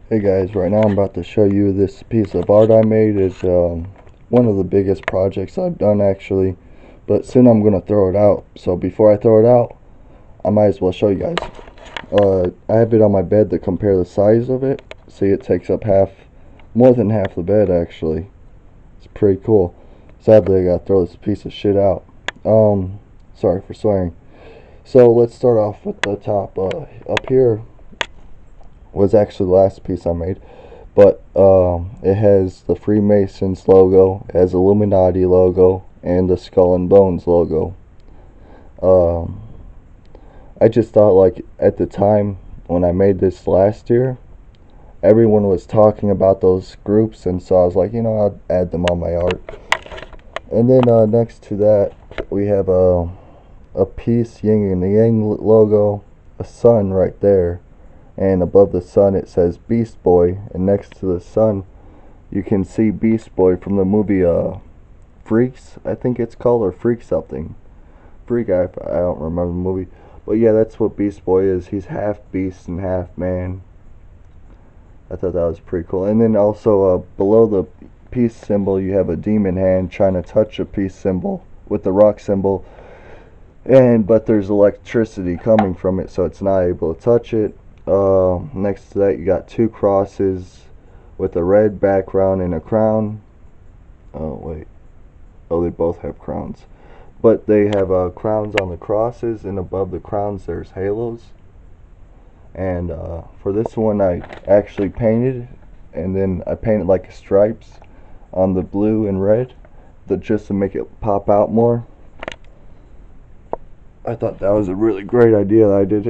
Hey guys, right now I'm about to show you this piece of art I made. It's one of the biggest projects I've done actually, but soon I'm gonna throw it out. So before I throw it out, I might as well show you guys. I have it on my bed to compare the size of it. See, it takes up more than half the bed actually. It's pretty cool. Sadly, I gotta throw this piece of shit out. Sorry for swearing. So let's start off with the top. Up here was actually the last piece I made. But it has the Freemasons logo, it has Illuminati logo, and the Skull and Bones logo. Um, I just thought, like, at the time when I made this last year, everyone was talking about those groups, and so I was like, I'll add them on my art. And then next to that, we have a piece, Yin and Yang logo, a sun right there, and above the sun it says Beast Boy, and next to the sun you can see Beast Boy from the movie Freaks, I think it's called, or Freak something. Freak, I don't remember the movie. But yeah, that's what Beast Boy is. He's half beast and half man. I thought that was pretty cool. And then also below the peace symbol you have a demon hand trying to touch a peace symbol with the rock symbol. But there's electricity coming from it, so it's not able to touch it. Next to that you got two crosses with a red background and a crown. Oh wait, oh, they both have crowns, but they have crowns on the crosses, and above the crowns there's halos. And for this one I actually painted, and then I painted like stripes on the blue and red, just to make it pop out more. I thought that was a really great idea that I did.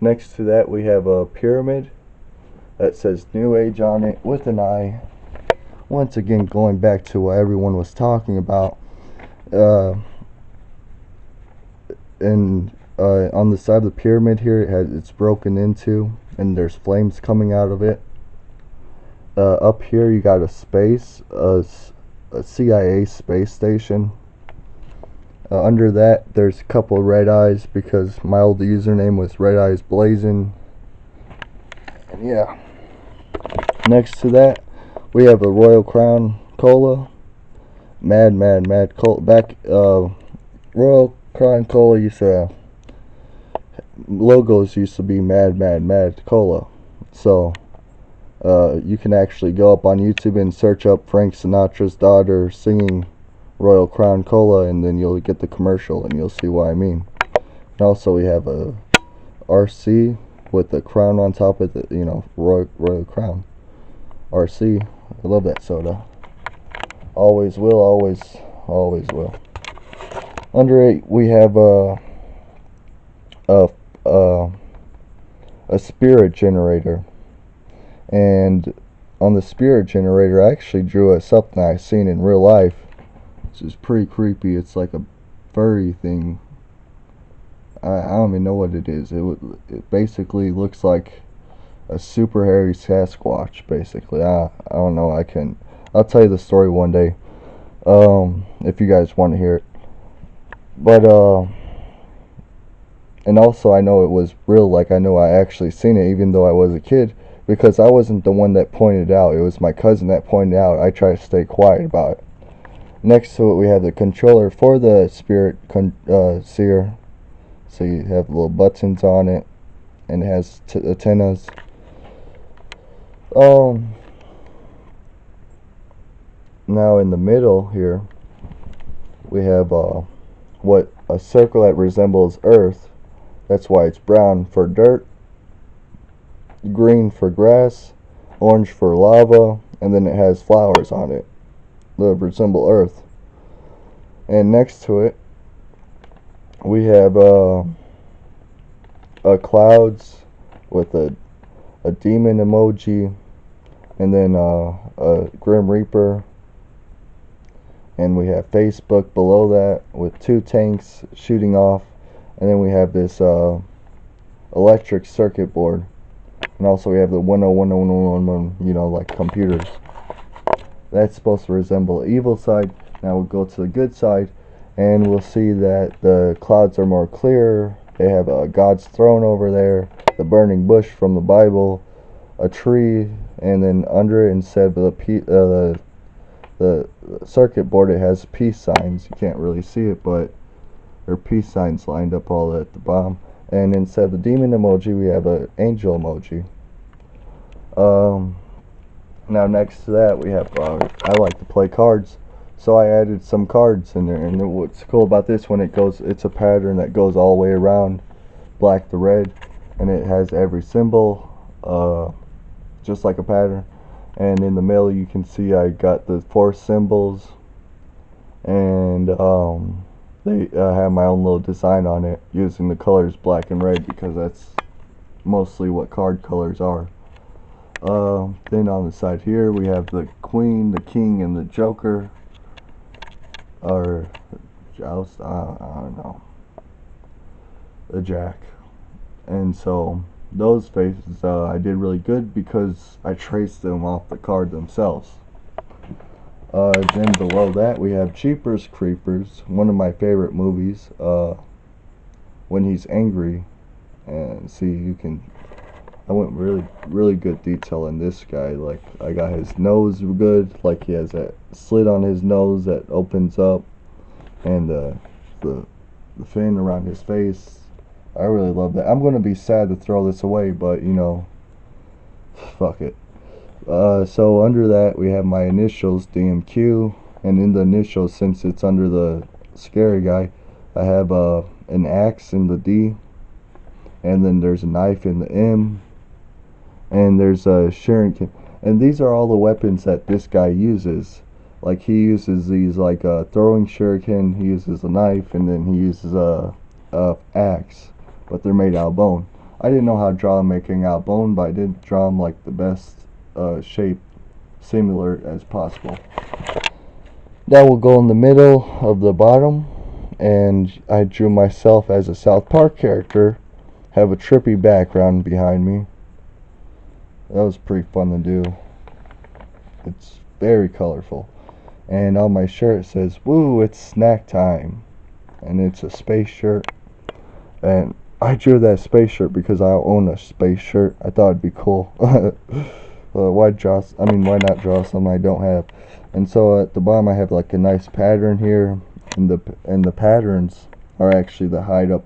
Next to that we have a pyramid that says New Age on it with an eye. Once again, going back to what everyone was talking about. And on the side of the pyramid here, it's broken into, and there's flames coming out of it. Up here you got a CIA space station. Under that there's a couple red eyes, because my old username was Red Eyes Blazing. And yeah, next to that we have a Royal Crown Cola. Mad Cola. Royal Crown Cola logos used to be Mad Cola. So you can actually go up on YouTube and search up Frank Sinatra's daughter singing Royal Crown Cola, and then you'll get the commercial and you'll see what I mean. And also we have a RC with the crown on top of the, Royal Crown. RC. I love that soda. Always will, always will. Under it we have a spirit generator, and on the spirit generator I actually drew something I seen in real life. This is pretty creepy. It's like a furry thing. I don't even know what it is. It basically looks like a super hairy Sasquatch. Basically, I don't know. I'll tell you the story one day. If you guys want to hear it. But and also I know it was real. Like, I know I actually seen it, even though I was a kid, because I wasn't the one that pointed it out. It was my cousin that pointed it out. I try to stay quiet about it. Next to it we have the controller for the spirit seer. So you have little buttons on it, and it has antennas. Now in the middle here we have what a circle that resembles Earth. That's why it's brown for dirt, green for grass, orange for lava, and then it has flowers on it that resemble Earth. And next to it we have clouds with a demon emoji, and then a Grim Reaper, and we have Facebook below that with two tanks shooting off, and then we have this electric circuit board, and also we have the 10111, like computers. That's supposed to resemble the evil side. Now we'll go to the good side, and we'll see that the clouds are more clear. They have God's throne over there, the burning bush from the Bible, a tree, and then under it, instead of the circuit board, it has peace signs. You can't really see it, but there are peace signs lined up all at the bottom. And instead of the demon emoji, we have an angel emoji. Now next to that, we have I like to play cards, so I added some cards in there. And what's cool about this one, it's a pattern that goes all the way around, black to red, and it has every symbol, just like a pattern. And in the middle, you can see I got the 4 symbols, and they have my own little design on it using the colors black and red, because that's mostly what card colors are. Then on the side here, we have the Queen, the King, and the Joker, or Joust, I don't know, the Jack. And so those faces I did really good because I traced them off the card themselves. Then below that, we have Jeepers Creepers, one of my favorite movies, when he's angry. And see, I went really good detail in this guy. Like, I got his nose good, like he has that slit on his nose that opens up, and the fin around his face. I really love that. I'm gonna be sad to throw this away, but you know, fuck it. So under that, we have my initials, DMQ, and in the initials, since it's under the scary guy, I have an axe in the D, and then there's a knife in the M, and there's a shuriken. And these are all the weapons that this guy uses. Like, he uses these, like throwing shuriken, he uses a knife, and then he uses a axe, but they're made out of bone. I didn't know how to draw them making out of bone, but I did draw them like the best shape similar as possible. That will go in the middle of the bottom, and I drew myself as a South Park character, have a trippy background behind me. That was pretty fun to do. It's very colorful. And on my shirt it says, "Woo, it's snack time." And it's a space shirt. And I drew that space shirt because I own a space shirt. I thought it'd be cool. Why not draw something I don't have? And so at the bottom I have like a nice pattern here, and the patterns are actually to hide up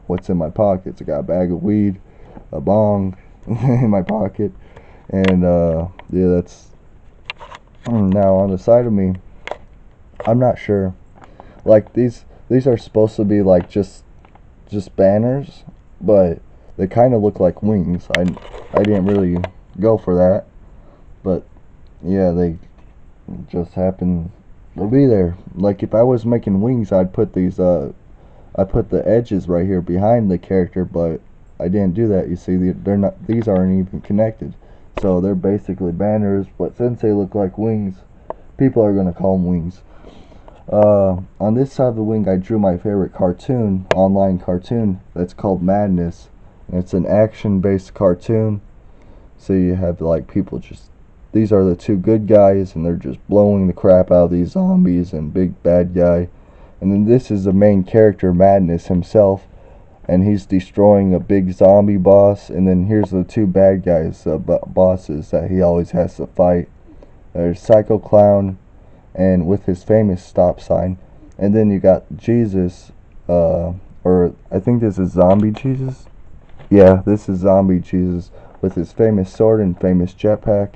what's in my pockets. I got a bag of weed, a bong in my pocket, and yeah, that's. Now on the side of me, I'm not sure. Like, these are supposed to be like just banners, but they kind of look like wings. I didn't really go for that, but yeah, they just happen to be there. Like, if I was making wings, I'd put these I put the edges right here behind the character, but I didn't do that. You see, these aren't even connected, so they're basically banners, but since they look like wings, people are gonna call them wings. On this side of the wing, I drew my favorite online cartoon that's called Madness. And it's an action-based cartoon. So you have like people these are the 2 good guys, and they're just blowing the crap out of these zombies and big bad guy. And then this is the main character, Madness himself, and he's destroying a big zombie boss. And then here's the 2 bad guys, bosses that he always has to fight. There's Psycho Clown, and with his famous stop sign. And then you got Jesus, or I think this is Zombie Jesus. Yeah, this is Zombie Jesus with his famous sword and famous jetpack.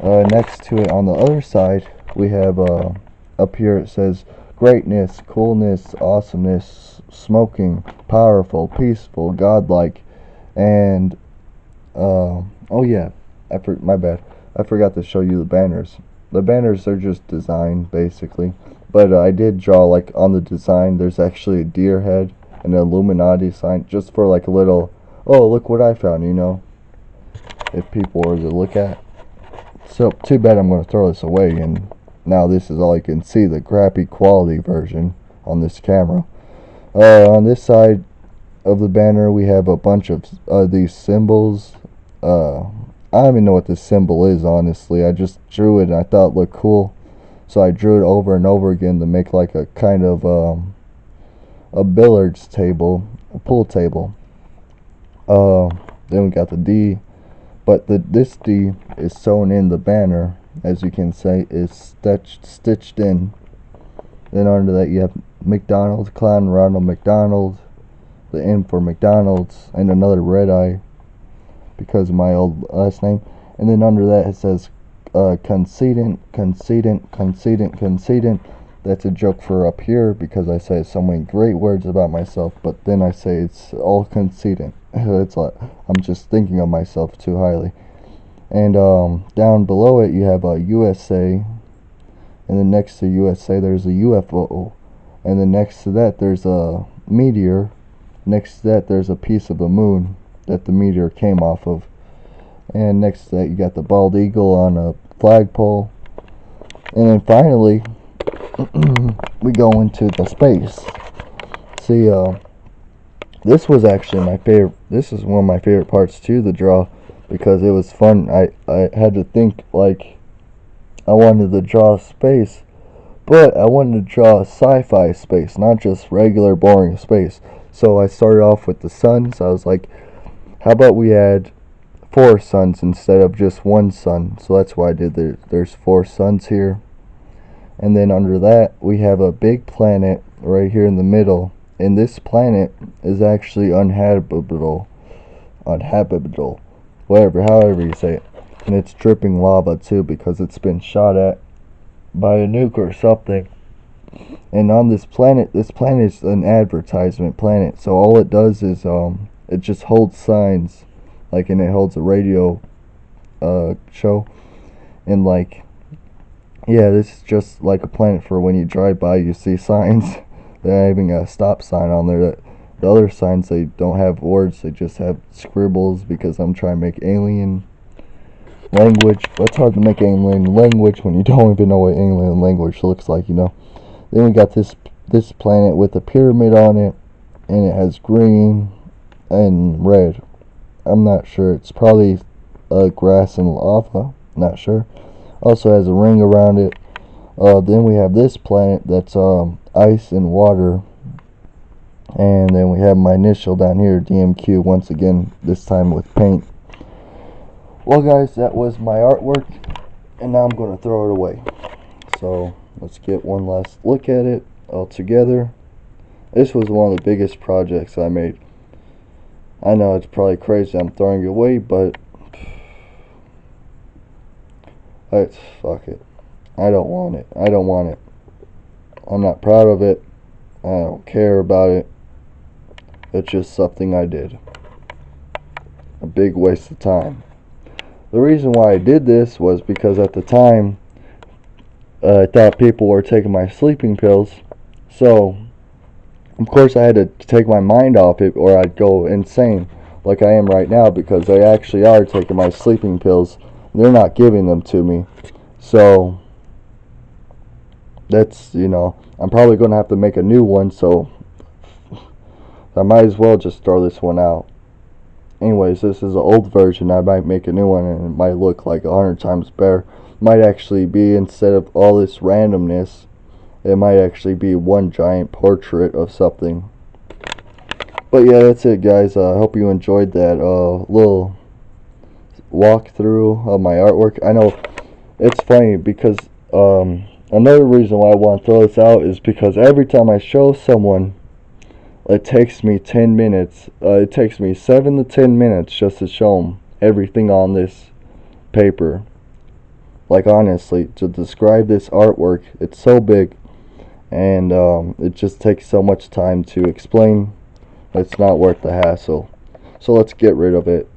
Next to it on the other side, we have up here it says greatness, coolness, awesomeness, smoking, powerful, peaceful, godlike, and oh yeah, my bad. I forgot to show you the banners. The banners are just design, basically. But I did draw, like, on the design, there's actually a deer head and an Illuminati sign, just for, like, a little, oh, look what I found, you know, if people were to look at. So, too bad I'm going to throw this away, and now this is all you can see, the crappy quality version on this camera. On this side of the banner, we have a bunch of these symbols. I don't even know what this symbol is, honestly. I just drew it and I thought it looked cool, so I drew it over and over again to make like a kind of a billiards table, a pool table. Then we got the D, but this D is sewn in the banner, as you can say, is stitched in. Then under that you have McDonald's, Clown Ronald McDonald, the M for McDonald's, and another red eye because of my old last name. And then under that it says concedent. That's a joke for up here because I say so many great words about myself, but then I say it's all concedent. It's like I'm just thinking of myself too highly. And down below it you have a USA, and then next to USA there's a UFO, and then next to that there's a meteor. Next to that there's a piece of the moon that the meteor came off of, and next to that you got the bald eagle on a flagpole. And then finally we go into the space. See, this was actually my favorite. This is one of my favorite parts too, the draw, because it was fun. I had to think, like, I wanted to draw space, but I wanted to draw a sci-fi space, not just regular boring space. So I started off with the suns. I was like, how about we add 4 suns instead of just 1 sun? So that's why I did there's 4 suns here. And then under that we have a big planet right here in the middle, and this planet is actually uninhabitable, however you say it. And it's dripping lava too because it's been shot at by a nuke or something. And on this planet is an advertisement planet, so all it does is it just holds signs, like, and it holds a radio show, and like, yeah, this is just like a planet for when you drive by you see signs. They're having a stop sign on there. That the other signs, they don't have words, they just have scribbles, because I'm trying to make alien language, but it's hard to make alien language when you don't even know what alien language looks like, you know. Then we got this planet with a pyramid on it, and it has green and red. I'm not sure. It's probably grass and lava. Not sure. Also has a ring around it. Then we have this planet that's ice and water. And then we have my initial down here, DMQ, once again, this time with paint. Well, guys, that was my artwork, and now I'm going to throw it away. So let's get one last look at it all together. This was one of the biggest projects I made. I know it's probably crazy I'm throwing it away, but fuck it. I don't want it. I'm not proud of it. I don't care about it. It's just something I did. A big waste of time. The reason why I did this was because at the time I thought people were taking my sleeping pills, so of course I had to take my mind off it or I'd go insane like I am right now, because they actually are taking my sleeping pills. They're not giving them to me. So that's, you know, I'm probably going to have to make a new one, so I might as well just throw this one out. Anyways, this is an old version. I might make a new one and it might look like 100 times better. Might actually be, instead of all this randomness, it might actually be one giant portrait of something. But yeah, that's it, guys. I hope you enjoyed that little walkthrough of my artwork. I know it's funny because another reason why I want to throw this out is because every time I show someone, it takes me 10 minutes. It takes me 7 to 10 minutes just to show them everything on this paper. Like, honestly, to describe this artwork, it's so big, and it just takes so much time to explain. It's not worth the hassle. So let's get rid of it.